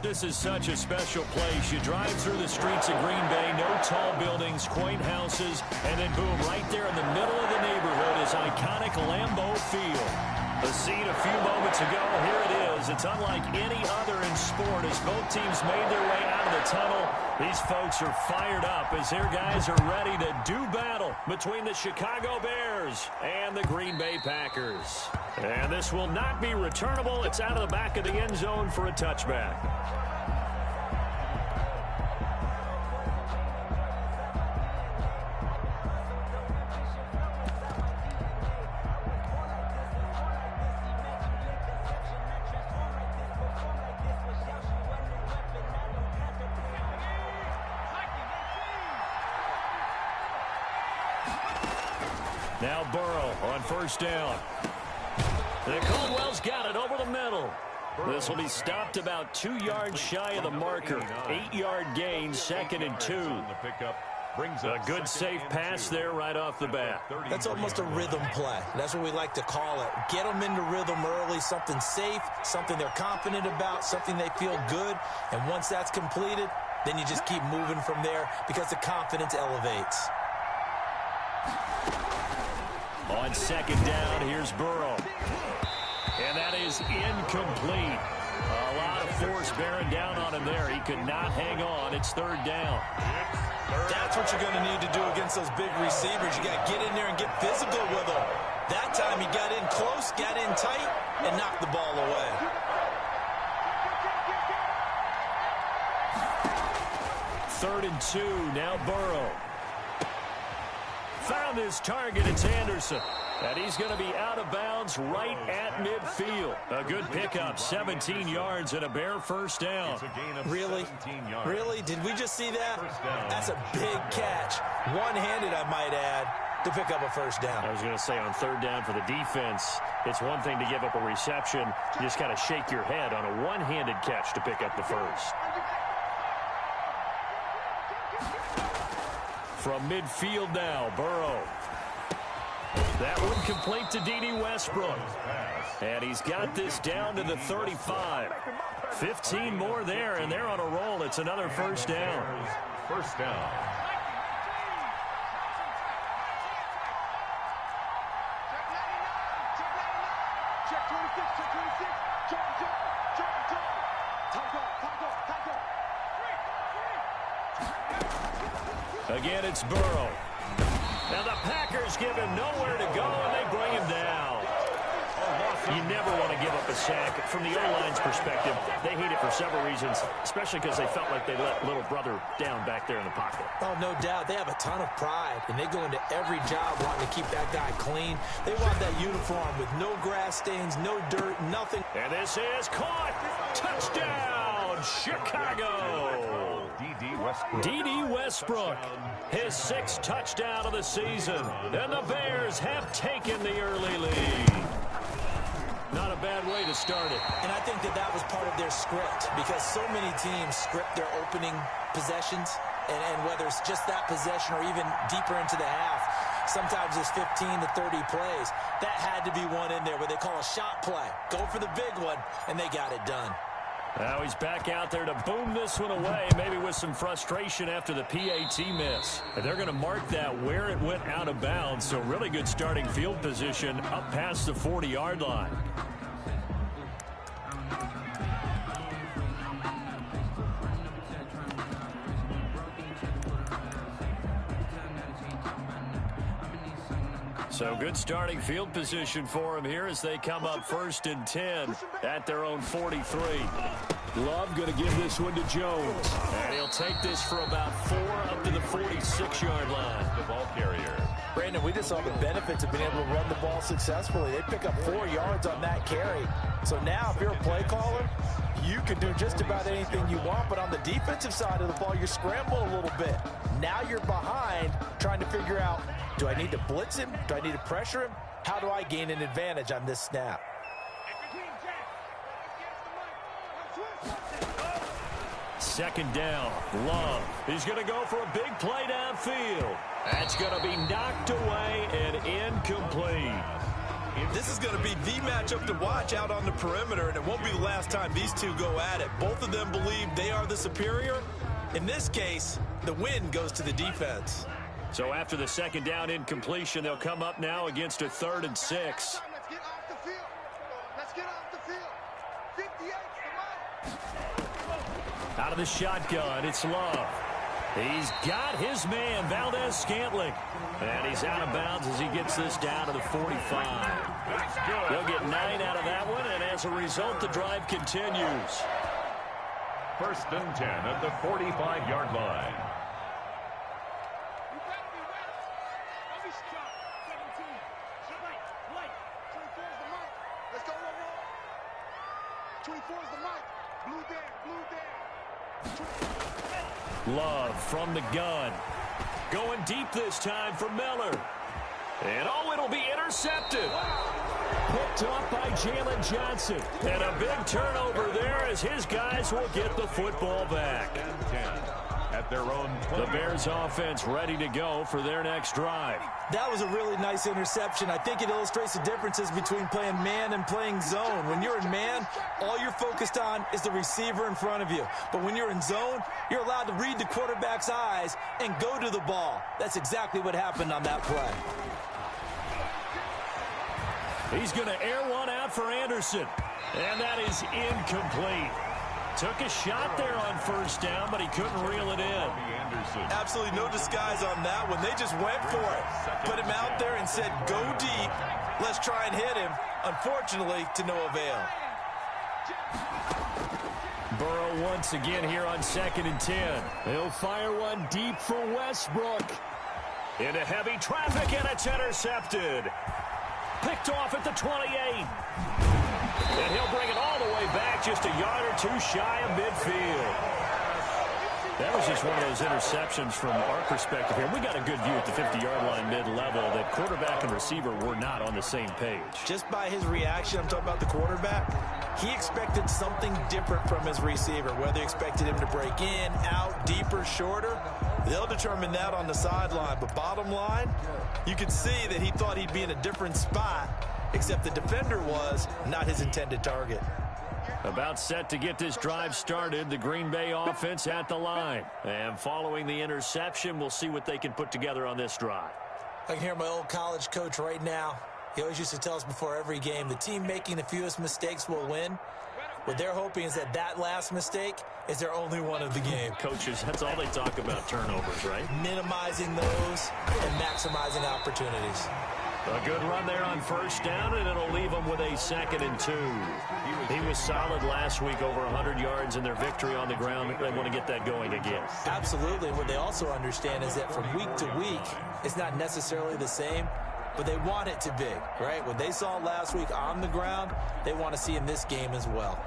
This is such a special place. You drive through the streets of Green Bay, no tall buildings, quaint houses, and then boom, right there in the middle of the neighborhood is iconic Lambeau Field. The scene a few moments ago, here it is. It's unlike any other in sport as both teams made their way out of the tunnel. These folks are fired up as their guys are ready to do battle between the Chicago Bears and the Green Bay Packers. And this will not be returnable. It's out of the back of the end zone for a touchback. Now Burrow on first down. And Caldwell's got it over the middle. This will be stopped about 2 yards shy of the marker. 8-yard gain, 2nd and 2. A good safe pass there right off the bat. That's almost a rhythm play. That's what we like to call it. Get them into rhythm early, something safe, something they're confident about, something they feel good. And once that's completed, then you just keep moving from there because the confidence elevates. On second down, here's Burrow. And that is incomplete. A lot of force bearing down on him there. He could not hang on. It's third down. That's what you're going to need to do against those big receivers. You got to get in there and get physical with them. That time he got in close, got in tight, and knocked the ball away. Third and 2, now Burrow. Found his target, it's Anderson. And he's going to be out of bounds right at midfield. A good pickup, 17 yards and a Bear first down. Really? Really? Did we just see that? That's a big catch. One-handed, I might add, to pick up a first down. I was going to say on third down for the defense, it's one thing to give up a reception. You just got to shake your head on a one-handed catch to pick up the first. From midfield now, Burrow. That one complete to Dede Westbrook. And he's got this down to the 35. 15 more there, and they're on a roll. It's another first down. First down. Again, it's Burrow. Now the Packers give him nowhere to go, and they bring him down. You never want to give up a sack. From the O-line's perspective, they hate it for several reasons, especially because they felt like they let little brother down back there in the pocket. Oh, no doubt. They have a ton of pride, and they go into every job wanting to keep that guy clean. They want that uniform with no grass stains, no dirt, nothing. And this is caught. Touchdown, Chicago. Dede Westbrook, his 6th touchdown of the season. And the Bears have taken the early lead. Not a bad way to start it. And I think that was part of their script because so many teams script their opening possessions. And whether it's just that possession or even deeper into the half, sometimes it's 15 to 30 plays. That had to be one in there where they call a shot play. Go for the big one, and they got it done. Now he's back out there to boom this one away, maybe with some frustration after the PAT miss. And they're going to mark that where it went out of bounds, so really good starting field position up past the 40-yard line. So good starting field position for him here as they come up 1st and 10 at their own 43. Love going to give this one to Jones. And he'll take this for about 4 up to the 46-yard line. The ball carrier. Brandon, we just saw the benefits of being able to run the ball successfully. They pick up 4 yards on that carry. So now if you're a play caller, you can do just about anything you want. But on the defensive side of the ball, you're scrambling a little bit. Now you're behind trying to figure out, do I need to blitz him? Do I need to pressure him? How do I gain an advantage on this snap? Second down, Love. He's going to go for a big play downfield. That's going to be knocked away and incomplete. This is going to be the matchup to watch out on the perimeter, and it won't be the last time these two go at it. Both of them believe they are the superior. In this case, the win goes to the defense. So after the second down incompletion, they'll come up now against a 3rd and 6. Let's get off the field. Let's get off the field. 58, come on. Out of the shotgun, it's Love. He's got his man, Valdez-Scantling. And he's out of bounds as he gets this down to the 45. They'll get 9 out of that one, and as a result, the drive continues. 1st and 10 at the 45-yard line. You better be ready. Don't be strong. 17. Shut right. White. 24 is the mic. Let's go, roll. 24 is the mic. Blue there. Blue there. Love from the gun. Going deep this time for Miller. And oh, it'll be intercepted. Picked up by Jalen Johnson. And a big turnover there as his guys will get the football back. 10 at their own 20. The Bears offense ready to go for their next drive. That was a really nice interception. I think it illustrates the differences between playing man and playing zone. When you're in man, all you're focused on is the receiver in front of you. But when you're in zone, you're allowed to read the quarterback's eyes and go to the ball. That's exactly what happened on that play. He's going to air one out for Anderson. And that is incomplete. Took a shot there on 1st down, but he couldn't reel it in. Absolutely no disguise on that one. They just went for it. Put him out there and said, go deep. Let's try and hit him. Unfortunately, to no avail. Burrow once again here on 2nd and 10. He'll fire one deep for Westbrook. Into heavy traffic, and it's intercepted. Picked off at the 28. And he'll bring it all the way back just a yard or two shy of midfield. That was just one of those interceptions from our perspective here. We got a good view at the 50-yard line mid-level that quarterback and receiver were not on the same page. Just by his reaction, I'm talking about the quarterback, he expected something different from his receiver. Whether he expected him to break in, out, deeper, shorter, they'll determine that on the sideline. But bottom line, you could see that he thought he'd be in a different spot, except the defender was not his intended target. About set to get this drive started, the Green Bay offense at the line. And following the interception, we'll see what they can put together on this drive. I can hear my old college coach right now. He always used to tell us before every game, the team making the fewest mistakes will win. What they're hoping is that that last mistake is their only one of the game. Coaches, that's all they talk about, turnovers, right? Minimizing those and maximizing opportunities. A good run there on 1st down, and it'll leave them with a 2nd and 2. He was solid last week, over 100 yards in their victory on the ground. They want to get that going again. Absolutely. What they also understand is that from week to week, it's not necessarily the same, but they want it to be, right? What they saw last week on the ground, they want to see in this game as well.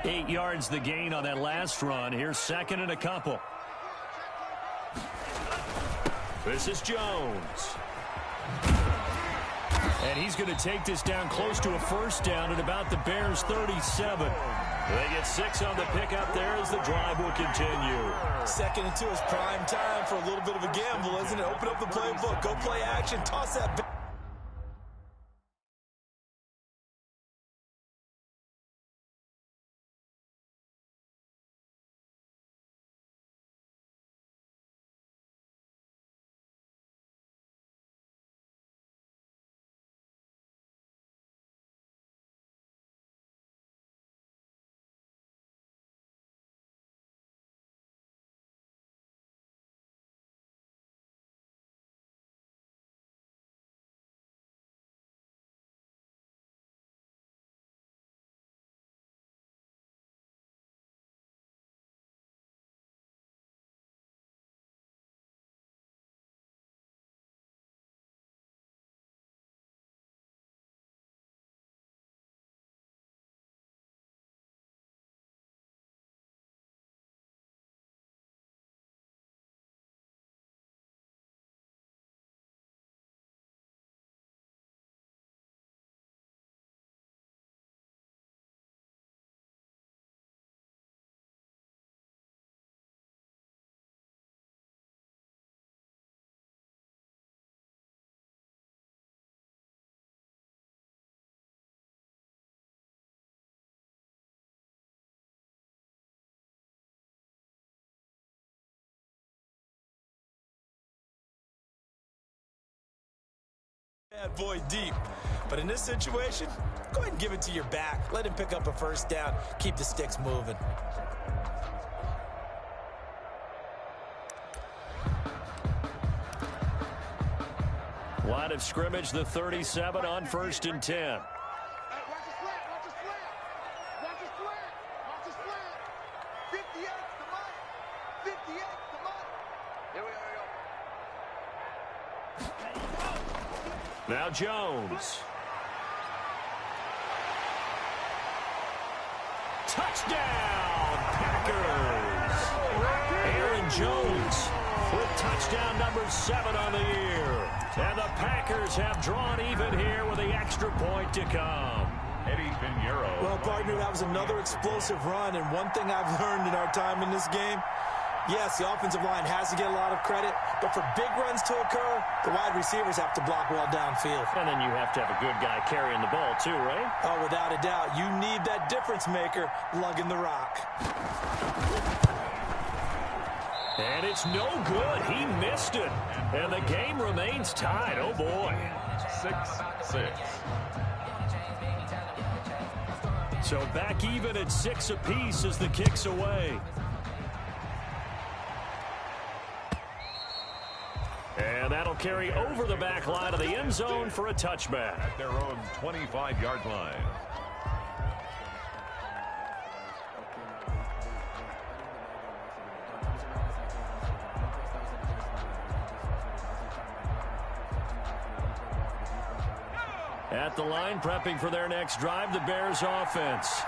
Eight yards the gain on that last run. Here's 2nd and a couple. This is Jones. And he's going to take this down close to a 1st down at about the Bears' 37. They get 6 on the pickup there as the drive will continue. 2nd and 2 is prime time for a little bit of a gamble, isn't it? Open up the playbook, go play action, toss that Bad boy deep. But in this situation, go ahead and give it to your back. Let him pick up a first down. Keep the sticks moving. Line of scrimmage, the 37 on 1st and 10. Hey, watch the slant, watch the slant. Watch the slant, watch the slant. 58, come on. 58, come on. Here we go. Now Jones. Touchdown, Packers. Aaron Jones with touchdown number 7 on the year. And the Packers have drawn even here with the extra point to come. Eddie Pinheiro. Well, partner, that was another explosive run. And one thing I've learned in our time in this game, yes, the offensive line has to get a lot of credit, but for big runs to occur, the wide receivers have to block well downfield. And then you have to have a good guy carrying the ball too, right? Oh, without a doubt. You need that difference maker lugging the rock. And it's no good. He missed it. And the game remains tied. Oh, boy. 6-6. So back even at 6 apiece as the kick's away. And that'll carry over the back line of the end zone for a touchback. At their own 25-yard line. At the line, prepping for their next drive, the Bears offense.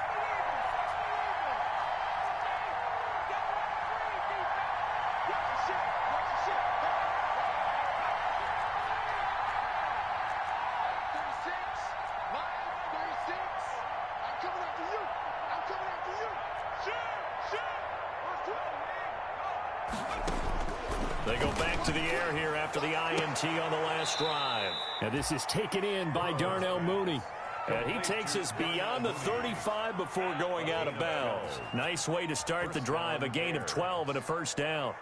They go back to the air here after the INT on the last drive. And this is taken in by Darnell Mooney. And he takes us beyond the 35 before going out of bounds. Nice way to start the drive, a gain of 12 and a first down.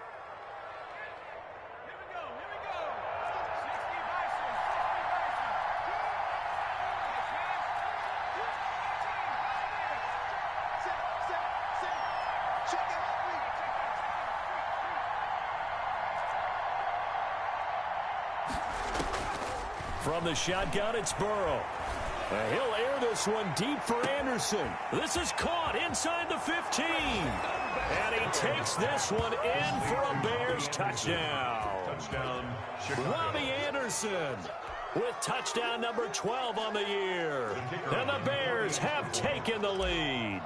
From the shotgun, it's Burrow. He'll air this one deep for Anderson. This is caught inside the 15. And he takes this one in for a Bears touchdown. Touchdown, Chicago. Robbie Anderson with touchdown number 12 on the year. And the Bears have taken the lead.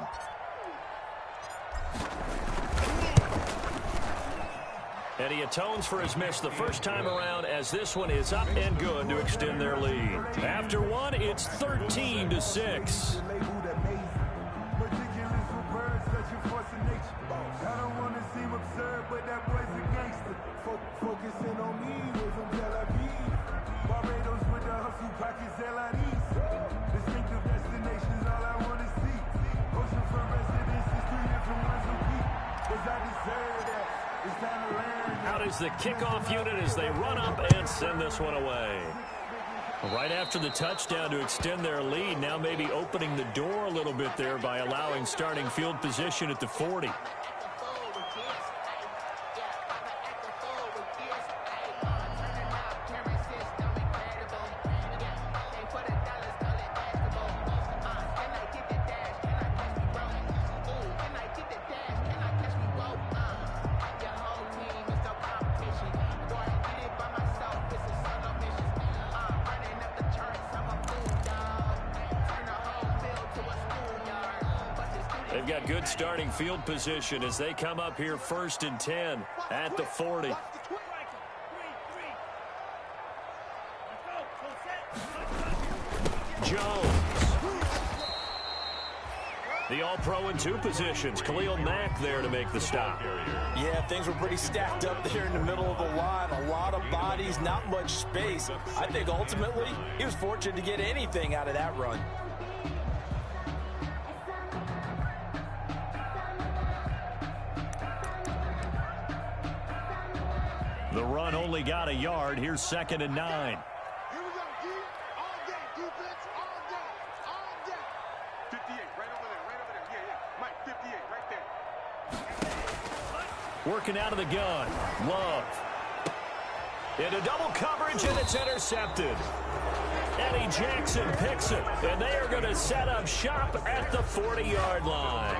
And he atones for his miss the first time around as this one is up and good to extend their lead. After one, it's 13-6. Out is the kickoff unit as they run up and send this one away. Right after the touchdown to extend their lead, now maybe opening the door a little bit there by allowing starting field position at the 40. They've got good starting field position as they come up here 1st and 10 at the 40. Jones. The All-Pro in 2 positions. Khalil Mack there to make the stop. Yeah, things were pretty stacked up there in the middle of the line. A lot of bodies, not much space. I think ultimately he was fortunate to get anything out of that run. The run only got a yard. Here's 2nd and 9. Here we go, Working out of the gun. Love. Into double coverage, and it's intercepted. Eddie Jackson picks it, and they are going to set up shop at the 40-yard line.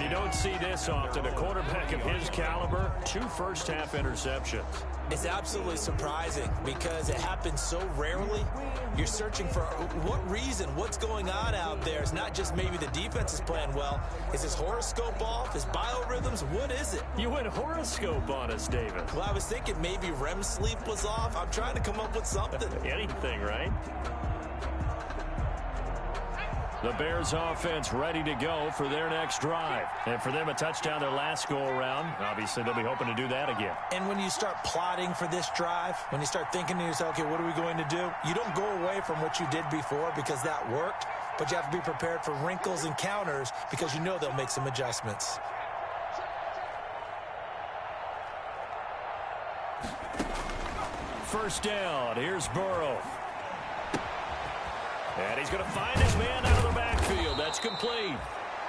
You don't see this often. A quarterback of his caliber, 2 first-half interceptions. It's absolutely surprising because it happens so rarely. You're searching for what reason, what's going on out there. It's not just maybe the defense is playing well. Is his horoscope off? His biorhythms? What is it? You went horoscope on us, David. Well, I was thinking maybe REM sleep was off. I'm trying to come up with something. Anything, right? The Bears offense ready to go for their next drive. And for them, a touchdown their last go-around. Obviously, they'll be hoping to do that again. And when you start plotting for this drive, when you start thinking to yourself, okay, what are we going to do? You don't go away from what you did before because that worked, but you have to be prepared for wrinkles and counters because you know they'll make some adjustments. First down. Here's Burrow. And he's going to find his man out of the backfield. That's complete.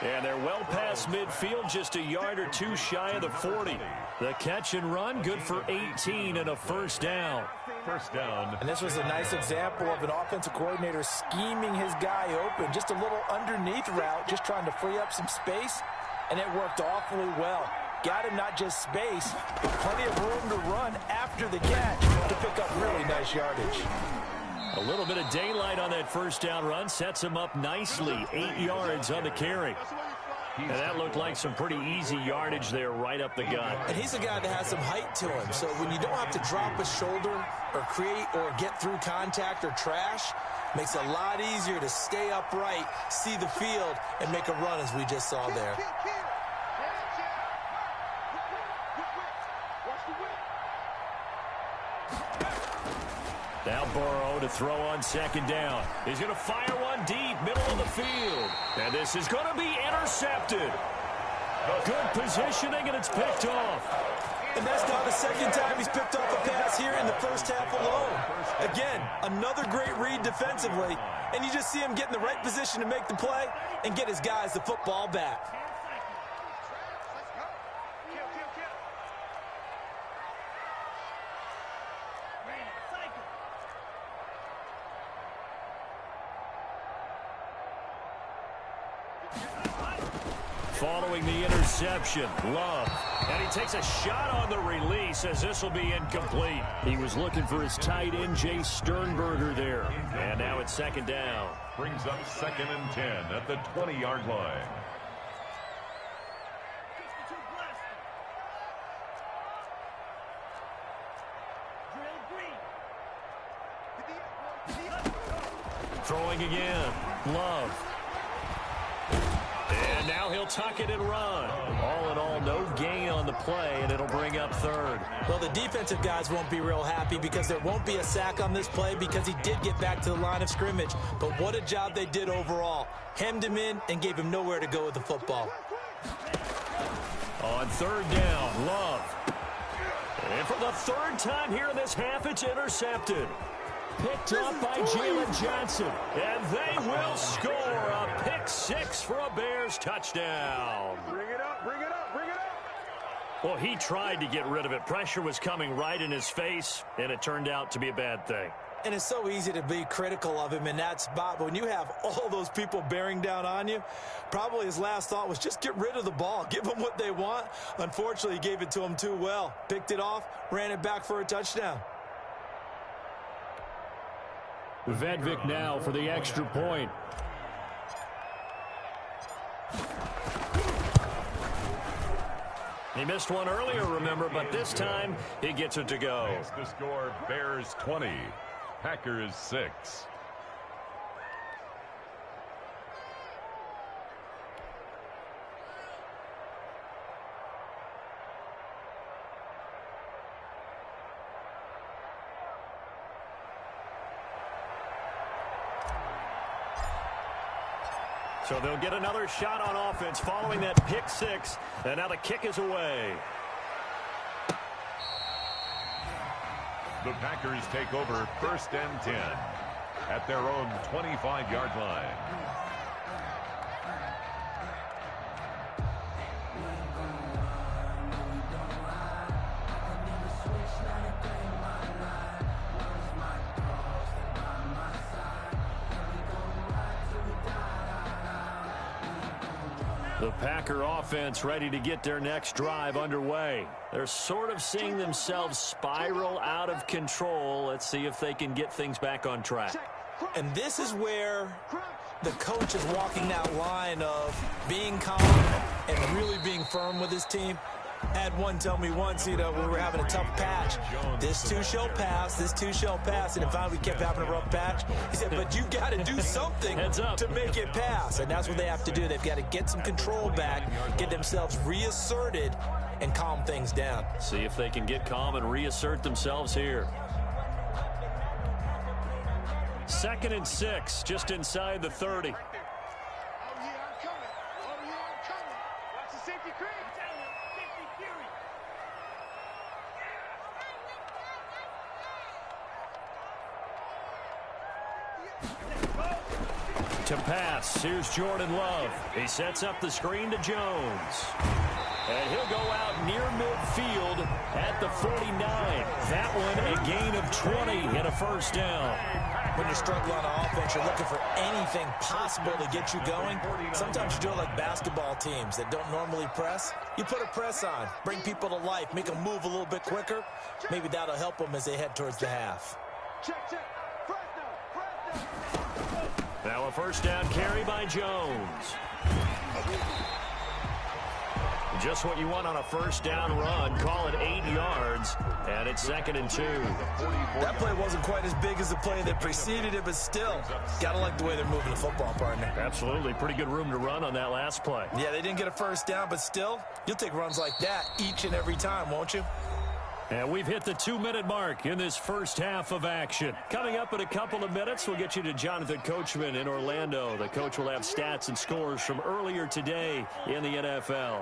And they're well past midfield, just a yard or 2 shy of the 40. The catch and run, good for 18 and a first down. First down. And this was a nice example of an offensive coordinator scheming his guy open. Just a little underneath route, just trying to free up some space. And it worked awfully well. Got him not just space, but plenty of room to run after the catch to pick up really nice yardage. A little bit of daylight on that first down run sets him up nicely. 8 yards on the carry. And that looked like some pretty easy yardage there right up the gut. And he's a guy that has some height to him. So when you don't have to drop a shoulder or create or get through contact or trash, makes it a lot easier to stay upright, see the field, and make a run as we just saw there. Now Burrow to throw on second down. He's going to fire one deep, middle of the field. And this is going to be intercepted. Good positioning, and it's picked off. And that's not the second time he's picked off a pass here in the first half alone. Again, another great read defensively. And you just see him get in the right position to make the play and get his guys the football back. Following the interception, Love. And he takes a shot on the release as this will be incomplete. He was looking for his tight end, Jay Sternberger there. And now it's second down. Brings up 2nd and 10 at the 20-yard line. Throwing again, Love. And now he'll tuck it and run. All in all, no gain on the play, and it'll bring up third. Well, the defensive guys won't be real happy because there won't be a sack on this play because he did get back to the line of scrimmage. But what a job they did overall. Hemmed him in and gave him nowhere to go with the football. On third down, Love. And for the third time here in this half, it's intercepted. Picked up by Jalen Johnson. And they will score a pick six for a Bears touchdown. Bring it up, bring it up, bring it up. Well, he tried to get rid of it. Pressure was coming right in his face, and it turned out to be a bad thing. And it's so easy to be critical of him in that spot. But when you have all those people bearing down on you, probably his last thought was just get rid of the ball. Give them what they want. Unfortunately, he gave it to them too well. Picked it off, ran it back for a touchdown. Vedvik now for the extra point. He missed one earlier, remember, but this time he gets it to go. The score, Bears 20, Packers 6. So they'll get another shot on offense following that pick six, and now the kick is away. The Packers take over 1st and 10 at their own 25-yard line. The Packer offense ready to get their next drive underway. They're sort of seeing themselves spiral out of control. Let's see if they can get things back on track. And this is where the coach is walking that line of being calm and really being firm with his team. I had one tell me once, when we were having a tough patch, this too shall pass, this too shall pass. And finally we kept having a rough patch. He said, but you got to do something to make it pass. And that's what they have to do. They've got to get some control back, get themselves reasserted, and calm things down. See if they can get calm and reassert themselves here. 2nd and 6, just inside the 30. Oh, yeah, I'm coming. Oh, yeah, I'm coming. Watch the safety creep. Safety fury. To pass, here's Jordan Love. He sets up the screen to Jones. And he'll go out near midfield at the 49. That one a gain of 20 and a first down. When you're struggling on offense, you're looking for anything possible to get you going. Sometimes you do it like basketball teams that don't normally press. You put a press on, bring people to life, make them move a little bit quicker. Maybe that'll help them as they head towards the half. Check, check. Press now. Now a first down carry by Jones. Just what you want on a first down run. Call it 8 yards, and it's 2nd and 2. That play wasn't quite as big as the play that preceded it, but still, got to like the way they're moving the football, partner. Absolutely. Pretty good room to run on that last play. Yeah, they didn't get a first down, but still, you'll take runs like that each and every time, won't you? And we've hit the 2-minute mark in this first half of action. Coming up in a couple of minutes, we'll get you to Jonathan Coachman in Orlando. The coach will have stats and scores from earlier today in the NFL.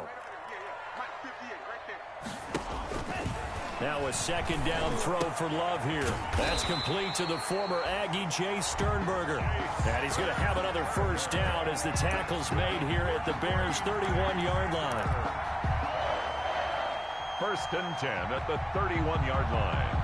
Now a 2nd down throw for Love here. That's complete to the former Aggie, Jay Sternberger. And he's going to have another first down as the tackle's made here at the Bears' 31-yard line. 1st and 10 at the 31-yard line.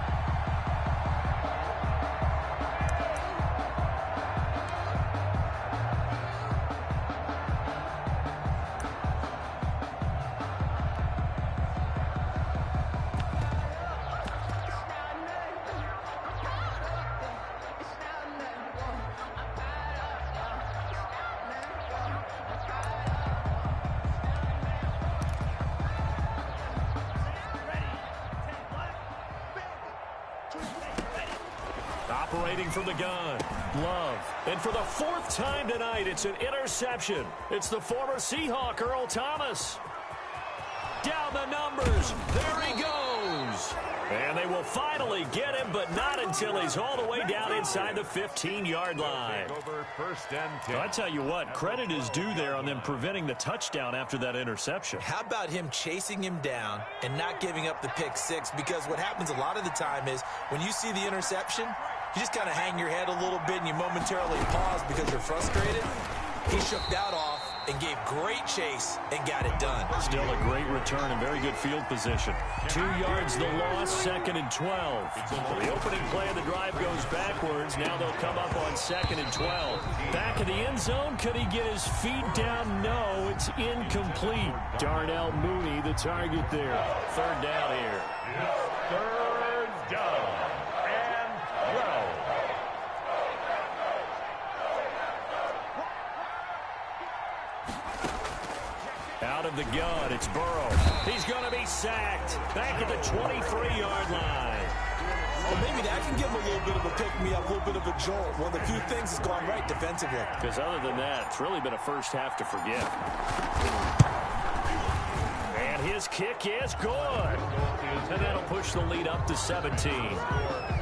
Operating from the gun, Love. And for the 4th time tonight, it's an interception. It's the former Seahawk, Earl Thomas. Down the numbers. There he goes. And they will finally get him, but not until he's all the way down inside the 15-yard line. Over 1st and 10. I tell you what, credit is due there on them preventing the touchdown after that interception. How about him chasing him down and not giving up the pick six? Because what happens a lot of the time is when you see the interception, you just kind of hang your head a little bit and you momentarily pause because you're frustrated. He shook that off and gave great chase and got it done. Still a great return and very good field position. 2 yards the loss, 2nd and 12. The opening play of the drive goes backwards. Now they'll come up on 2nd and 12. Back in the end zone, could he get his feet down? No, it's incomplete. Darnell Mooney, the target there. 3rd down here. 3rd down and 12. Out of the gun, it's Burrow. He's going to be sacked. Back at the 23-yard line. Well, maybe that can give him a little bit of a pick-me-up, a little bit of a jolt. One of the few things that's gone right defensively. Because other than that, it's really been a first half to forget. And his kick is good. And that'll push the lead up to 17.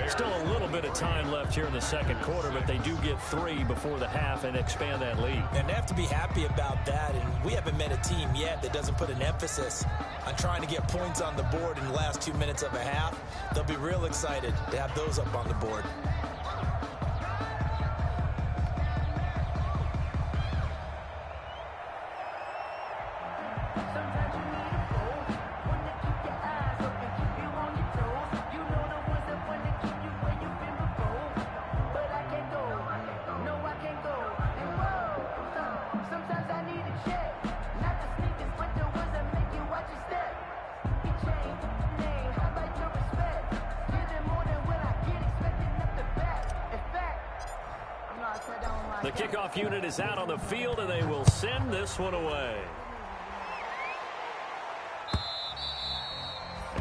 Still a little bit of time left here in the 2nd quarter, but they do get 3 before the half and expand that lead. And they have to be happy about that. And we haven't met a team yet that doesn't put an emphasis on trying to get points on the board in the last 2 minutes of a half. They'll be real excited to have those up on the board. The kickoff unit is out on the field, and they will send this one away.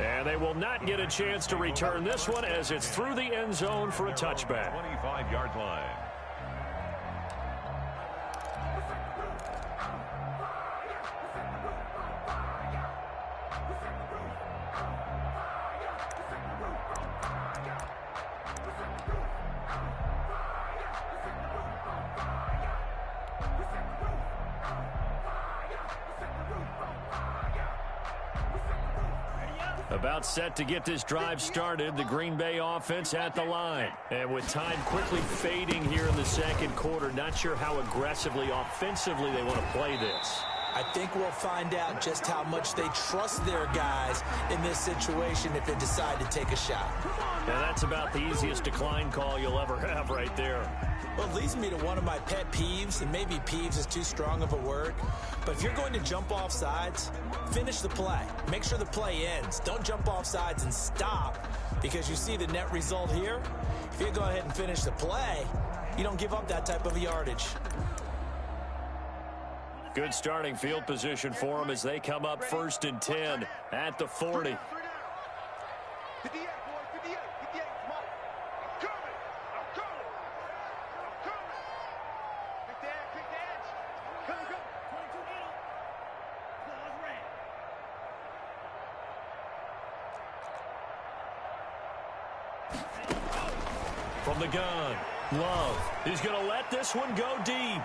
And they will not get a chance to return this one as it's through the end zone for a touchback. 25-yard line. About set to get this drive started, the Green Bay offense at the line. And with time quickly fading here in the second quarter, not sure how aggressively, offensively they want to play this. I think we'll find out just how much they trust their guys in this situation if they decide to take a shot. Now that's about the easiest decline call you'll ever have right there. Well, it leads me to one of my pet peeves, and maybe peeves is too strong of a word, but if you're going to jump off sides, finish the play. Make sure the play ends. Don't jump off sides and stop, because you see the net result here. If you go ahead and finish the play, you don't give up that type of yardage. Good starting field position for them as they come up 1st and 10 at the 40. 58, boys, 58, 58, come on. I'm coming. Pick the edge. Come. 22 middle. Pause red. From the gun, Love. He's going to let this one go deep.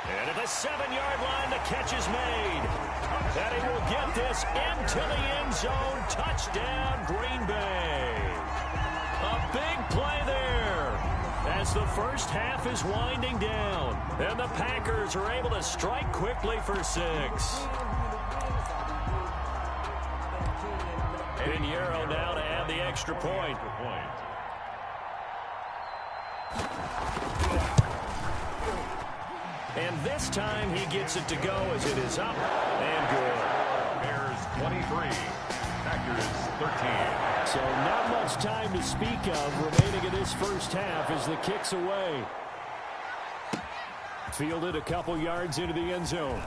And at the 7-yard line, the catch is made. And he will get this into the end zone. Touchdown, Green Bay. A big play there as the first half is winding down. And the Packers are able to strike quickly for 6. Pinheiro now to add the extra point. And this time he gets it to go as it is up and good. Bears 23, Packers 13. So not much time to speak of remaining in this first half as the kick's away. Fielded a couple yards into the end zone.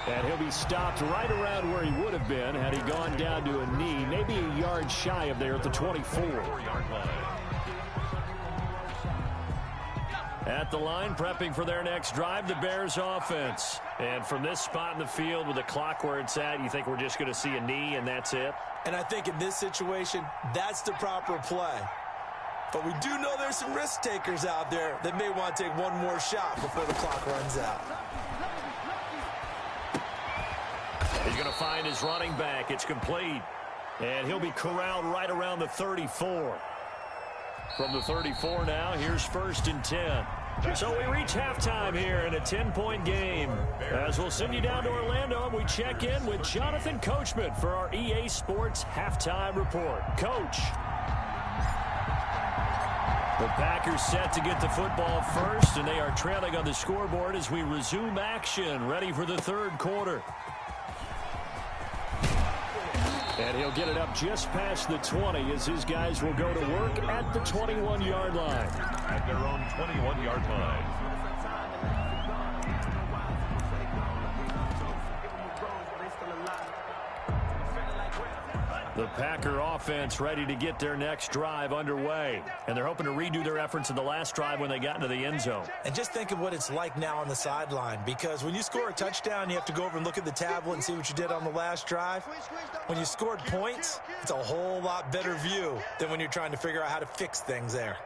And he'll be stopped right around where he would have been had he gone down to a knee, maybe a yard shy of there at the 24-yard line. At the line, prepping for their next drive, the Bears offense. And from this spot in the field with the clock where it's at, you think we're just going to see a knee and that's it? And I think in this situation, that's the proper play. But we do know there's some risk takers out there that may want to take one more shot before the clock runs out. He's going to find his running back. It's complete. And he'll be corralled right around the 34. From the 34 now, here's 1st and 10. So we reach halftime here in a 10-point game. As we'll send you down to Orlando, and we check in with Jonathan Coachman for our EA Sports Halftime Report. Coach. The Packers set to get the football first, and they are trailing on the scoreboard as we resume action, ready for the third quarter. And he'll get it up just past the 20 as his guys will go to work at the 21-yard line. At their own 21-yard line. The Packer offense ready to get their next drive underway. And they're hoping to redo their efforts in the last drive when they got into the end zone. And just think of what it's like now on the sideline, because when you score a touchdown, you have to go over and look at the tablet and see what you did on the last drive. When you scored points, it's a whole lot better view than when you're trying to figure out how to fix things there.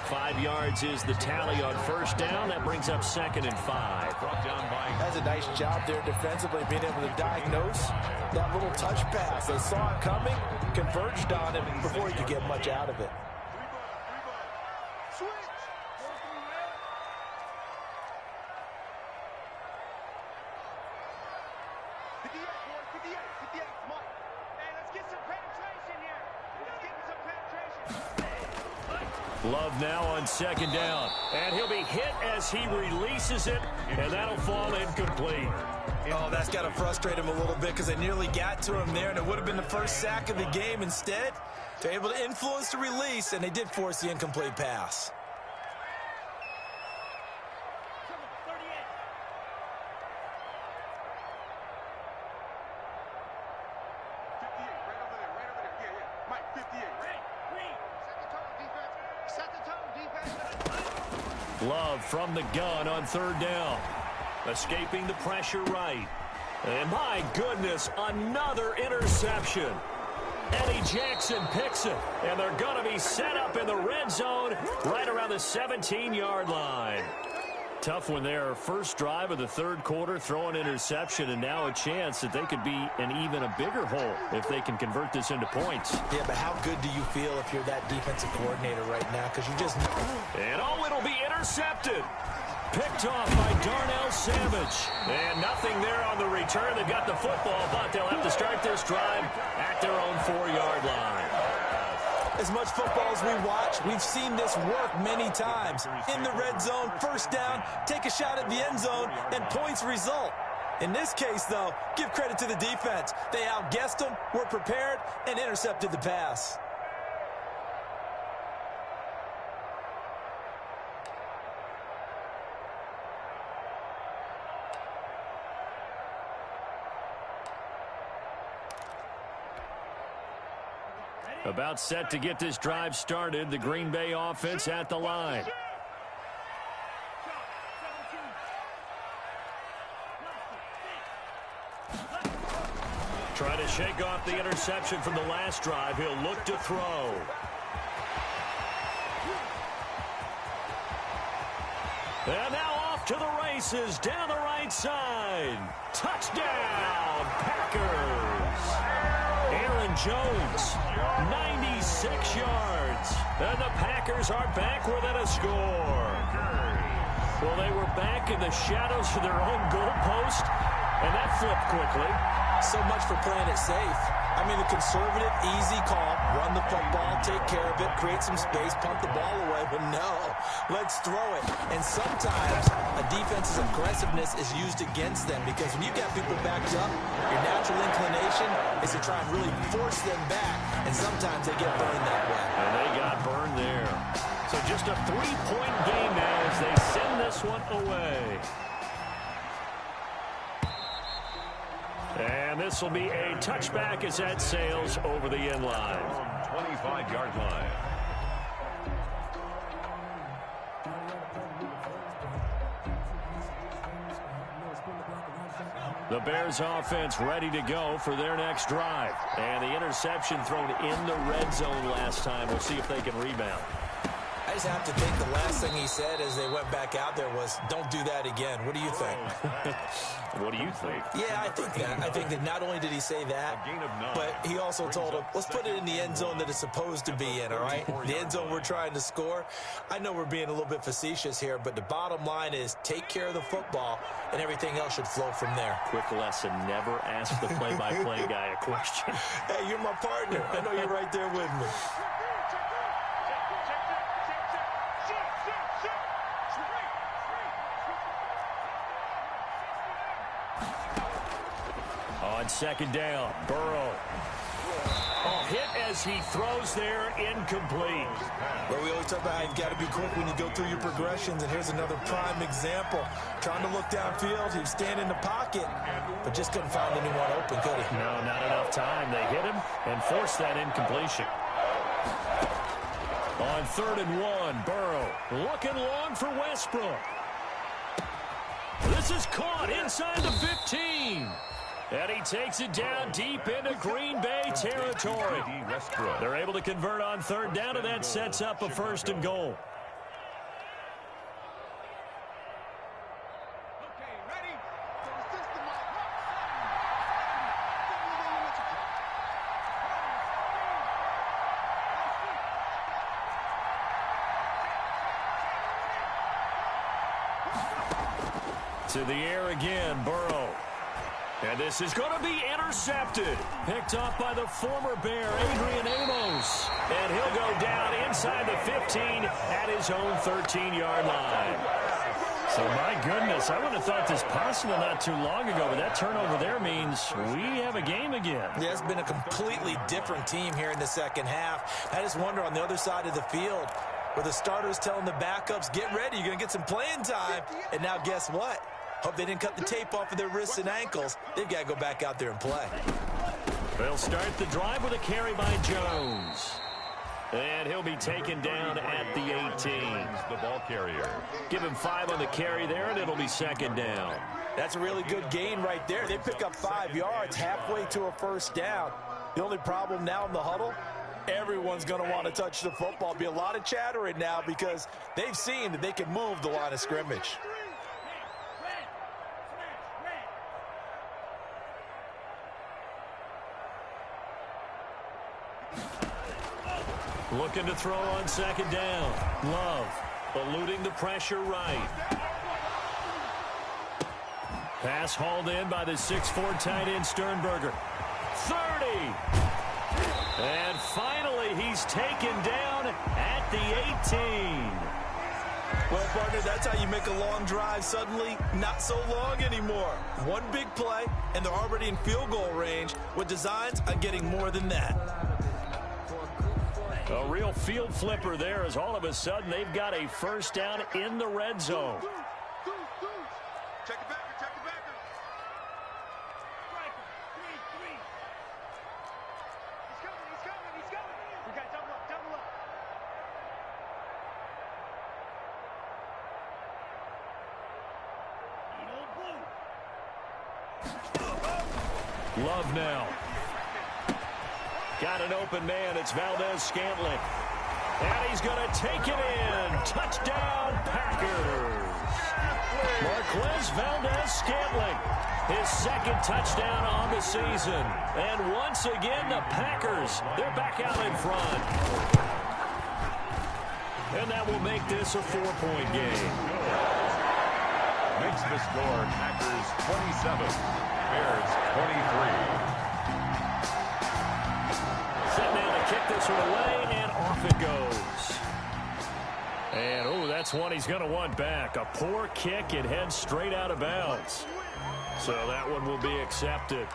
5 yards is the tally on first down. That brings up 2nd and 5. Brought down by. That's a nice job there defensively, being able to diagnose that little touch pass. They saw it coming, converged on it before he could get much out of it. Love now on 2nd down. And he'll be hit as he releases it, and that'll fall incomplete. Oh, that's got to frustrate him a little bit because they nearly got to him there, and it would have been the first sack of the game. Instead, they're able to influence the release, and they did force the incomplete pass. Love from the gun on third down. Escaping the pressure right. And my goodness, another interception. Eddie Jackson picks it. And they're going to be set up in the red zone right around the 17-yard line. Tough one there. First drive of the third quarter, throw an interception, and now a chance that they could be in even a bigger hole if they can convert this into points. Yeah, but how good do you feel if you're that defensive coordinator right now? Because you just... And it'll be intercepted. Picked off by Darnell Savage. And nothing there on the return. They've got the football, but they'll have to start this drive at their own 4-yard line. As much football as we watch, we've seen this work many times. In the red zone, first down, take a shot at the end zone, and points result. In this case, though, give credit to the defense. They outguessed them, were prepared, and intercepted the pass. About set to get this drive started. The Green Bay offense at the line. Trying to shake off the interception from the last drive. He'll look to throw. And now off to the races down the right side. Touchdown, Packers. Aaron Jones, 96 yards. And the Packers are back within a score. Well, they were back in the shadows of their own goalpost, and that flipped quickly. So much for playing it safe. I mean, the conservative, easy call, run the football, take care of it, create some space, punt the ball away. But no, let's throw it. And sometimes a defense's aggressiveness is used against them because when you got people backed up, your natural inclination is to try and really force them back. And sometimes they get burned that way. And they got burned there. So just a 3-point game now as they send this one away. And this will be a touchback as that sails over the end line. 25-yard line. The Bears offense ready to go for their next drive. And the interception thrown in the red zone last time. We'll see if they can rebound. I just have to think the last thing he said as they went back out there was, don't do that again. What do you think? What do you think? Yeah, I think that. I think that not only did he say that, but he also told him, let's put it in the end zone that it's supposed to be in, all right? The end zone we're trying to score. I know we're being a little bit facetious here, but the bottom line is take care of the football, and everything else should flow from there. Quick lesson, never ask the play-by-play guy a question. Hey, you're my partner. I know you're right there with me. On second down, Burrow. Oh, hit as he throws there, incomplete. Well, we always talk about how you've got to be quick when you go through your progressions, and here's another prime example. Trying to look downfield, he was standing in the pocket, but just couldn't find anyone open, could he? No, not enough time. They hit him and forced that incompletion. On 3rd and 1, Burrow looking long for Westbrook. This is caught inside the 15. And he takes it down deep into Green Bay territory. They're able to convert on 3rd down, and that sets up a 1st and goal. Okay, ready? So the system To the air again, Burrow. And this is going to be intercepted. Picked off by the former Bear, Adrian Amos. And he'll go down inside the 15 at his own 13-yard line. So, my goodness, I would have thought this possible not too long ago, but that turnover there means we have a game again. Yeah, it's been a completely different team here in the second half. I just wonder on the other side of the field, where the starters telling the backups, get ready, you're going to get some playing time. And now guess what? Hope they didn't cut the tape off of their wrists and ankles. They've got to go back out there and play. They'll start the drive with a carry by Jones. And he'll be taken down at the 18. The ball carrier. Give him 5 on the carry there, and it'll be second down. That's a really good gain right there. They pick up 5 yards halfway to a first down. The only problem now in the huddle, everyone's going to want to touch the football. Be a lot of chattering now because they've seen that they can move the line of scrimmage. Looking to throw on second down. Love eluding the pressure right. Pass hauled in by the 6'4" tight end Sternberger. 30. And finally he's taken down at the 18. Well, partner, that's how you make a long drive suddenly not so long anymore. One big play, and they're already in field goal range with designs on getting more than that. A real field flipper there as all of a sudden they've got a first down in the red zone. Check it back, check it back. He's coming. We got double up. Love now. Got an open man. It's Valdez-Scantling. And he's going to take it in. Touchdown, Packers. Marquez Valdez-Scantling. His second touchdown on the season. And once again, the Packers, they're back out in front. And that will make this a 4-point game. Makes the score Packers 27, Bears 23. Set now to kick this one away, and off it goes. And, oh, that's one he's going to want back. A poor kick. It heads straight out of bounds. So that one will be accepted.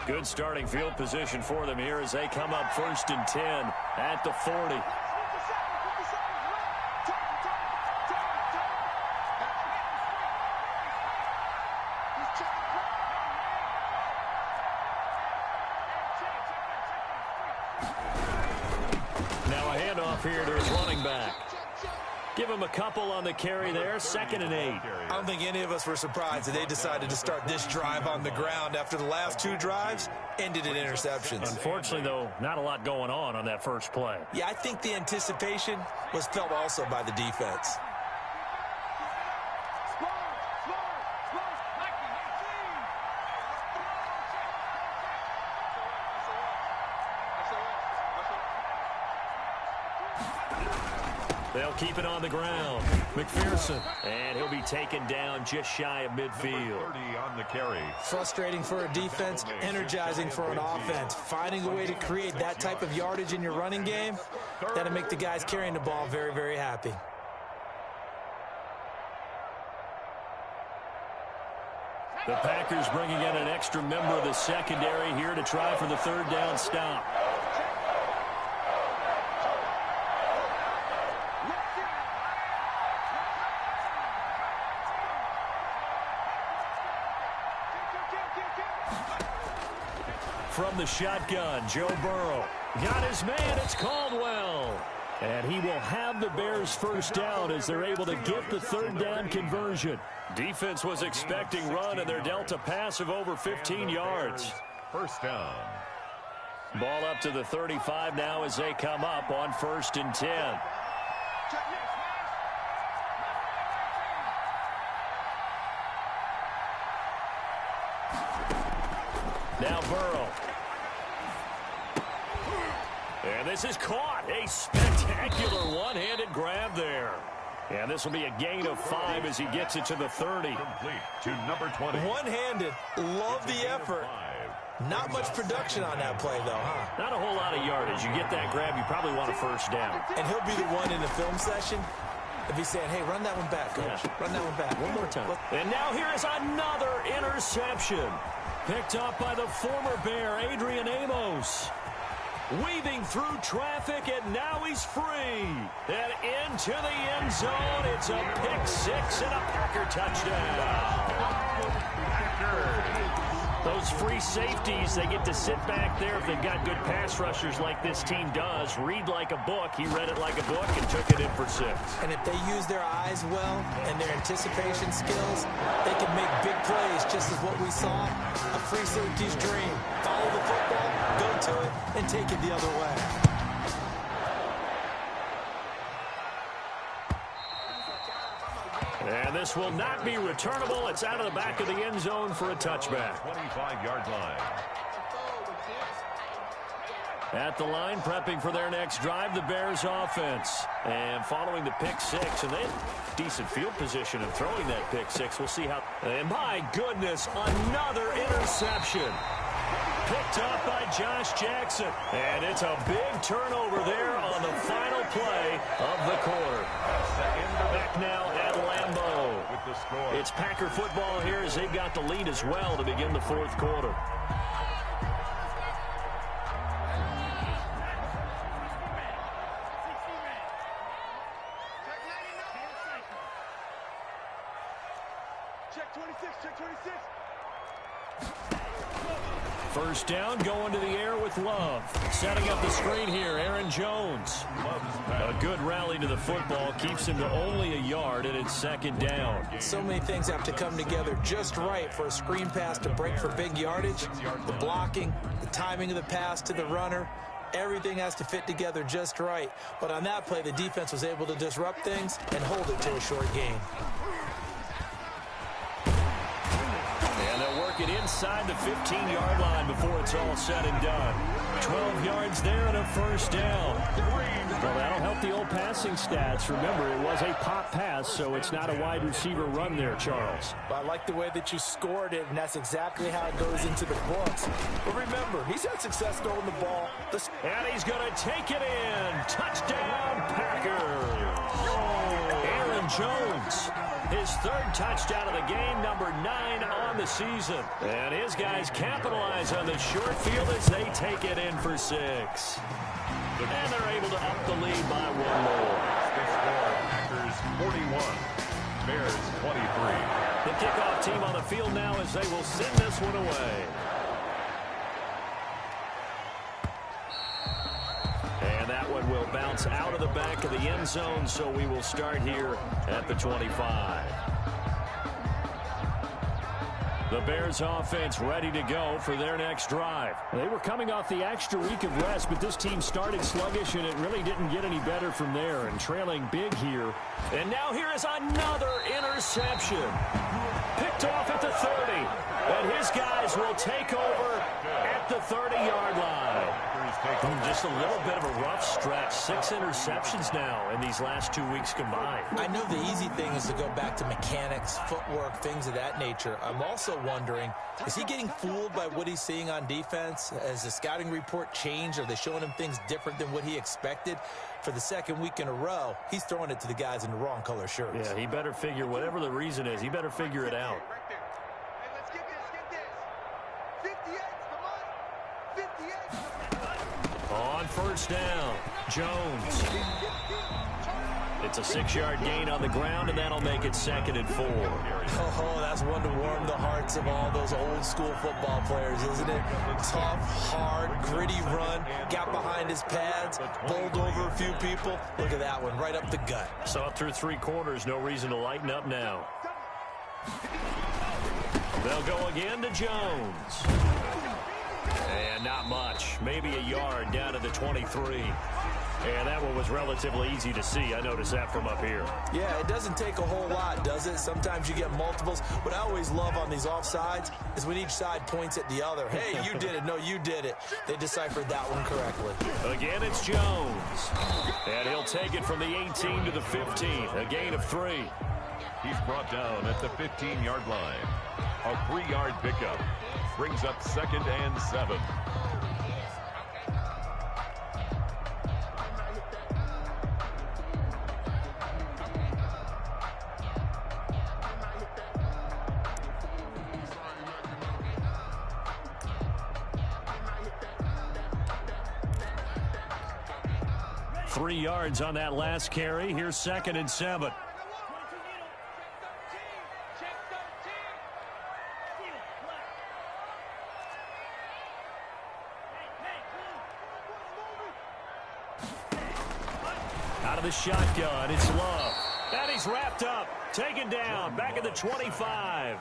Good starting field position for them here as they come up 1st and 10 at the 40. Now a handoff here to his running back. Give him a couple on the carry there, 2nd and 8. I don't think any of us were surprised that they decided to start this drive on the ground after the last 2 drives ended in interceptions. Unfortunately, though, not a lot going on that first play. Yeah, I think the anticipation was felt also by the defense. They'll keep it on the ground. McPherson. And he'll be taken down just shy of midfield. 30 on the carry. Frustrating for a defense, energizing for an offense. Finding a way to create that type of yardage in your running game, that'll make the guys carrying the ball very, very happy. The Packers bringing in an extra member of the secondary here to try for the 3rd down stop. From the shotgun, Joe Burrow. Got his man, it's Caldwell. And he will have the Bears first down as they're able to get the 3rd down conversion. Defense was expecting run, and they're dealt a pass of over 15 yards. First down. Ball up to the 35 now as they come up on 1st and 10. Now Burrow. And this is caught. A spectacular one-handed grab there. And this will be a gain of 5 as he gets it to the 30. Complete to number 20. One-handed. Love the effort. Not much production on that play, though, huh? Not a whole lot of yardage. You get that grab, you probably want a first down. And he'll be the one in the film session if he's saying, hey, run that one back, coach. Yeah. Run that one back. One more time. And now here is another interception. Picked up by the former Bear, Adrian Amos. Weaving through traffic, and now he's free. And into the end zone. It's a pick 6 and a Packer touchdown. Those free safeties, they get to sit back there if they've got good pass rushers like this team does. Read like a book. He read it like a book and took it in for 6. And if they use their eyes well and their anticipation skills, they can make big plays, just as what we saw. A free safety's dream. Follow the football, go to it, and take it the other way. And this will not be returnable. It's out of the back of the end zone for a touchback. 25-yard line. At the line, prepping for their next drive, the Bears offense. And following the pick 6, and they have decent field position in throwing that pick 6. We'll see how. And my goodness, another interception. Picked up by Josh Jackson. And it's a big turnover there on the final play of the quarter. Back now at Lambeau. With the score. It's Packer football here as they've got the lead as well to begin the fourth quarter. Check 26, check 26. First down, going to the air with Love. Setting up the screen here, Aaron Jones. A good rally to the football, keeps him to only a yard, and it's second down. So many things have to come together just right for a screen pass to break for big yardage. The blocking, the timing of the pass to the runner, everything has to fit together just right. But on that play, the defense was able to disrupt things and hold it to a short gain. It inside the 15-yard line before it's all said and done. 12 yards there and a first down. Well, that'll help the old passing stats. Remember, it was a pop pass, so it's not a wide receiver run there, Charles. Well, I like the way that you scored it, and that's exactly how it goes into the books. But remember, he's had success throwing the ball. And he's going to take it in. Touchdown, Packers. Aaron Jones. His third touchdown of the game, number 9 on the season. And his guys capitalize on the short field as they take it in for 6. And they're able to up the lead by 1 more. Packers 41, Bears 23. The kickoff team on the field now as they will send this one away. And that one will bounce out of the back of the end zone, so we will start here at the 25. The Bears offense ready to go for their next drive. They were coming off the extra week of rest, but this team started sluggish, and it really didn't get any better from there, and trailing big here. And now here is another interception. Picked off at the 30, and his guys will take over at the 30-yard line. Just a little bit of a rough stretch. 6 interceptions now in these last 2 weeks combined. I know the easy thing is to go back to mechanics, footwork, things of that nature. I'm also wondering, is he getting fooled by what he's seeing on defense? Has the scouting report changed? Are they showing him things different than what he expected? For the second week in a row, he's throwing it to the guys in the wrong color shirts. Yeah, he better figure, whatever the reason is, he better figure it out. Right there. Hey, let's get this. 58's the money. 58's the money. On first down, Jones. It's a 6-yard gain on the ground, and that'll make it 2nd and 4. Oh, that's one to warm the hearts of all those old school football players, isn't it? Tough, hard, gritty run, got behind his pads, bowled over a few people. Look at that one, right up the gut. So up through 3 quarters, no reason to lighten up now. They'll go again to Jones. And not much, maybe a yard down to the 23. And that one was relatively easy to see. I noticed that from up here. Yeah, it doesn't take a whole lot, does it? Sometimes you get multiples. What I always love on these offsides is when each side points at the other. Hey, you did it. No, you did it. They deciphered that one correctly. Again, it's Jones. And he'll take it from the 18 to the 15. A gain of 3. He's brought down at the 15-yard line. A 3-yard pickup brings up 2nd and 7. Three yards on that last carry. Here's 2nd and 7. Out of the shotgun, it's Love. And he's wrapped up, taken down, back at the 25.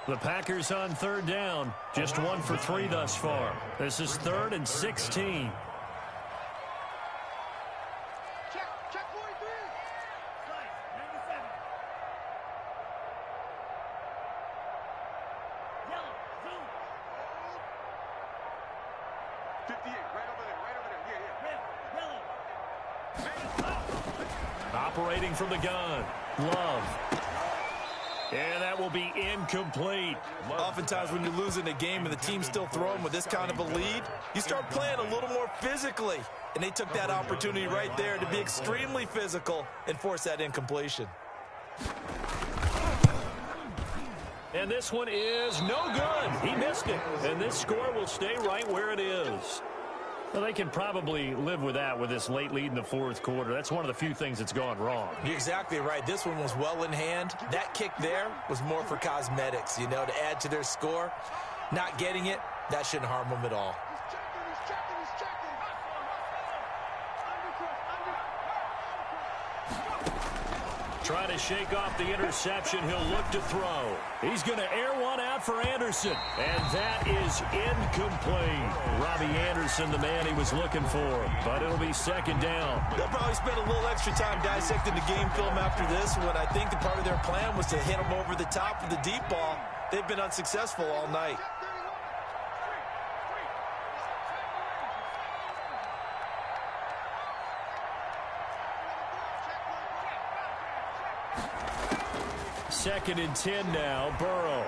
The Packers on 3rd down, just 1 for 3 thus far. This is 3rd and 16. Check 43. 58, right over there. Yeah. Operating from the gun, Love. And that will be incomplete. Oftentimes when you're losing a game and the team's still throwing with this kind of a lead, you start playing a little more physically. And they took that opportunity right there to be extremely physical and force that incompletion. And this one is no good. He missed it. And this score will stay right where it is. Well, they can probably live with that with this late lead in the 4th quarter. That's one of the few things that's gone wrong. You're exactly right. This one was well in hand. That kick there was more for cosmetics, you know, to add to their score. Not getting it, that shouldn't harm them at all. He's checking. Trying to shake off the interception. He'll look to throw. He's going to air one out for Anderson. And that is incomplete. Robbie Anderson, the man he was looking for. But it'll be 2nd down. They'll probably spend a little extra time dissecting the game film after this one. I think the part of their plan was to hit them over the top of the deep ball. They've been unsuccessful all night. Second and 10 now, Burrow.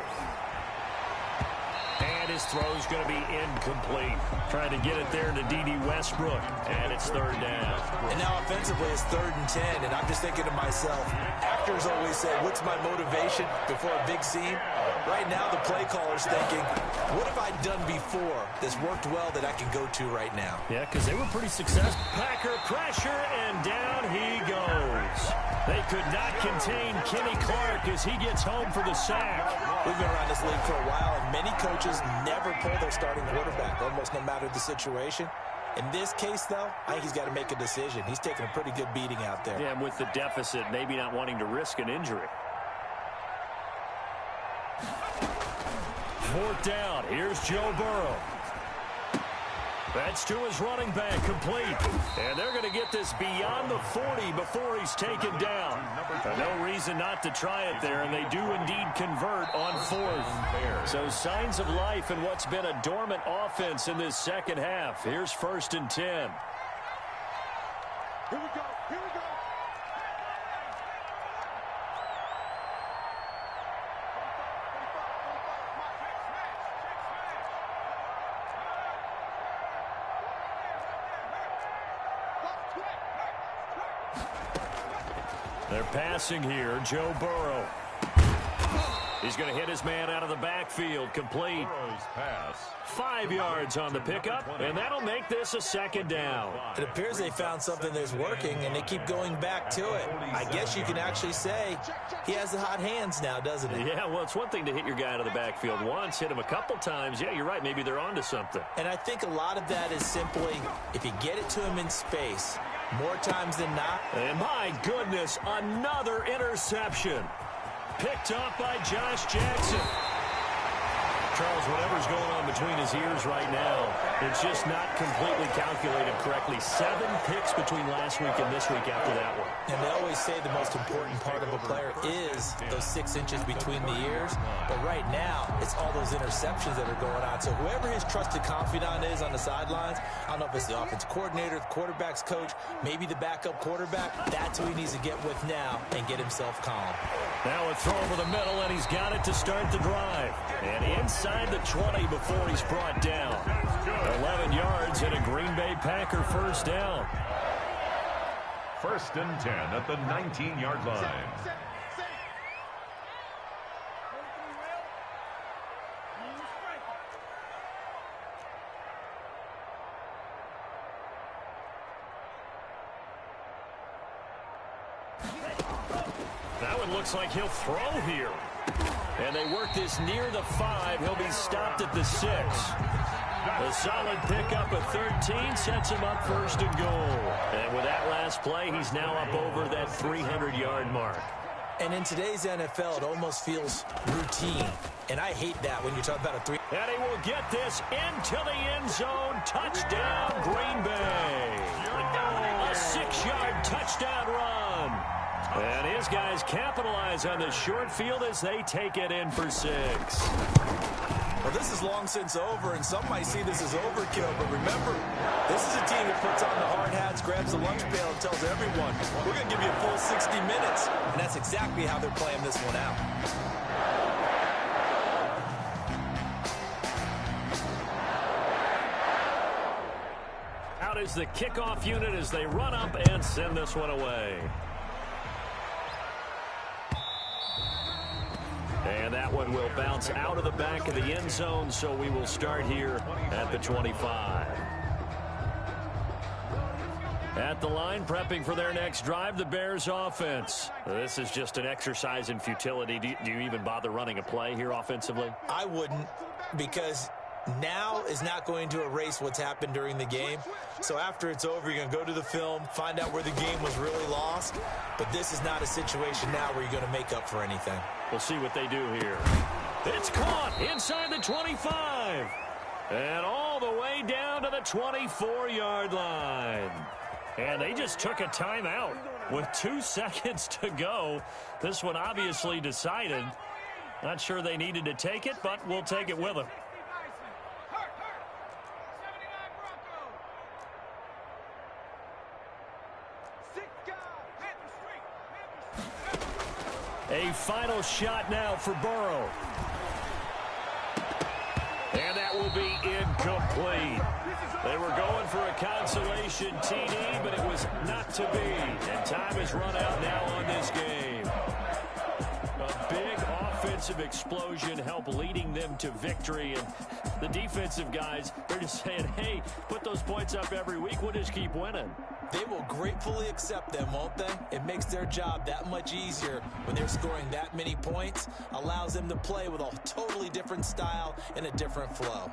And his throw's going to be incomplete. Trying to get it there to D.D. Westbrook. And it's 3rd down. And now offensively it's 3rd and 10. And I'm just thinking to myself, actors always say, what's my motivation before a big scene? Right now the play caller's thinking, what have I done before that's worked well that I can go to right now? Yeah, because they were pretty successful. Packer pressure, and down he goes. They could not contain Kenny Clark as he gets home for the sack. We've been around this league for a while, and many coaches never pull their starting quarterback, almost no matter the situation. In this case, though, I think he's got to make a decision. He's taking a pretty good beating out there. Yeah, and with the deficit, maybe not wanting to risk an injury. 4th down. Here's Joe Burrow. That's to his running back, complete. And they're going to get this beyond the 40 before he's taken down. No reason not to try it there, and they do indeed convert on 4th. So signs of life in what's been a dormant offense in this 2nd half. Here's 1st and 10. Here we go. They're passing here. Joe Burrow. He's going to hit his man out of the backfield. Complete. Burrow's pass. 5 yards on the pickup, and that'll make this a 2nd down. It appears they found something that's working, and they keep going back to it. I guess you can actually say he has the hot hands now, doesn't he? Yeah, well, it's one thing to hit your guy out of the backfield once, hit him a couple times. Yeah, you're right. Maybe they're onto something. And I think a lot of that is simply if you get it to him in space, more times than not. And my goodness, another interception. Picked up by Josh Jackson. Charles, whatever's going on between his ears right now, It's just not completely calculated correctly. 7 picks between last week and this week after that one. And they always say the most important part of a player is those 6 inches between the ears. But right now, it's all those interceptions that are going on. So whoever his trusted confidant is on the sidelines, I don't know if it's the offensive coordinator, the quarterback's coach, maybe the backup quarterback, that's who he needs to get with now and get himself calm. Now a throw over the middle, and he's got it to start the drive. And inside the 20 before he's brought down. 11 yards and a Green Bay Packer first down. 1st and 10 at the 19-yard line. That one looks like he'll throw here. And they work this near the 5. He'll be stopped at the 6. A solid pickup at 13 sets him up 1st and goal. And with that last play, he's now up over that 300-yard mark. And in today's NFL, it almost feels routine. And I hate that when you're talking about a 3. And he will get this into the end zone. Touchdown, Green Bay. A 6-yard touchdown run. And his guys capitalize on the short field as they take it in for 6. Well, this is long since over, and some might see this as overkill. But remember, this is a team that puts on the hard hats, grabs the lunch pail, and tells everyone, we're going to give you a full 60 minutes. And that's exactly how they're playing this one out. Out is the kickoff unit as they run up and send this one away. And that one will bounce out of the back of the end zone, so we will start here at the 25. At the line, prepping for their next drive, the Bears offense. This is just an exercise in futility. Do you even bother running a play here offensively? I wouldn't, because now is not going to erase what's happened during the game. So after it's over, you're going to go to the film, find out where the game was really lost. But this is not a situation now where you're going to make up for anything. We'll see what they do here. It's caught inside the 25. And all the way down to the 24-yard line. And they just took a timeout with 2 seconds to go. This one obviously decided. Not sure they needed to take it, but we'll take it with them. A final shot now for Burrow. And that will be incomplete. They were going for a consolation TD, but it was not to be. And time is run out now on this game. A big offensive explosion helped leading them to victory. And the defensive guys, they're just saying, hey, put those points up every week. We'll just keep winning. They will gratefully accept them, won't they? It makes their job that much easier when they're scoring that many points. Allows them to play with a totally different style and a different flow.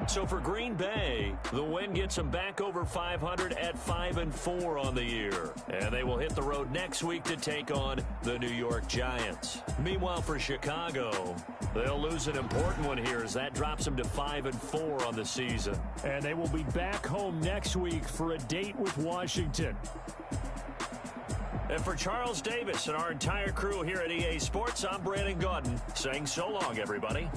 So for Green Bay, the win gets them back over 500 at 5-4 on the year. And they will hit the road next week to take on the New York Giants. Meanwhile, for Chicago, they'll lose an important one here as that drops them to 5-4 on the season. And they will be back home next week for a date with Washington. And for Charles Davis and our entire crew here at EA Sports, I'm Brandon Gaudin saying so long, everybody.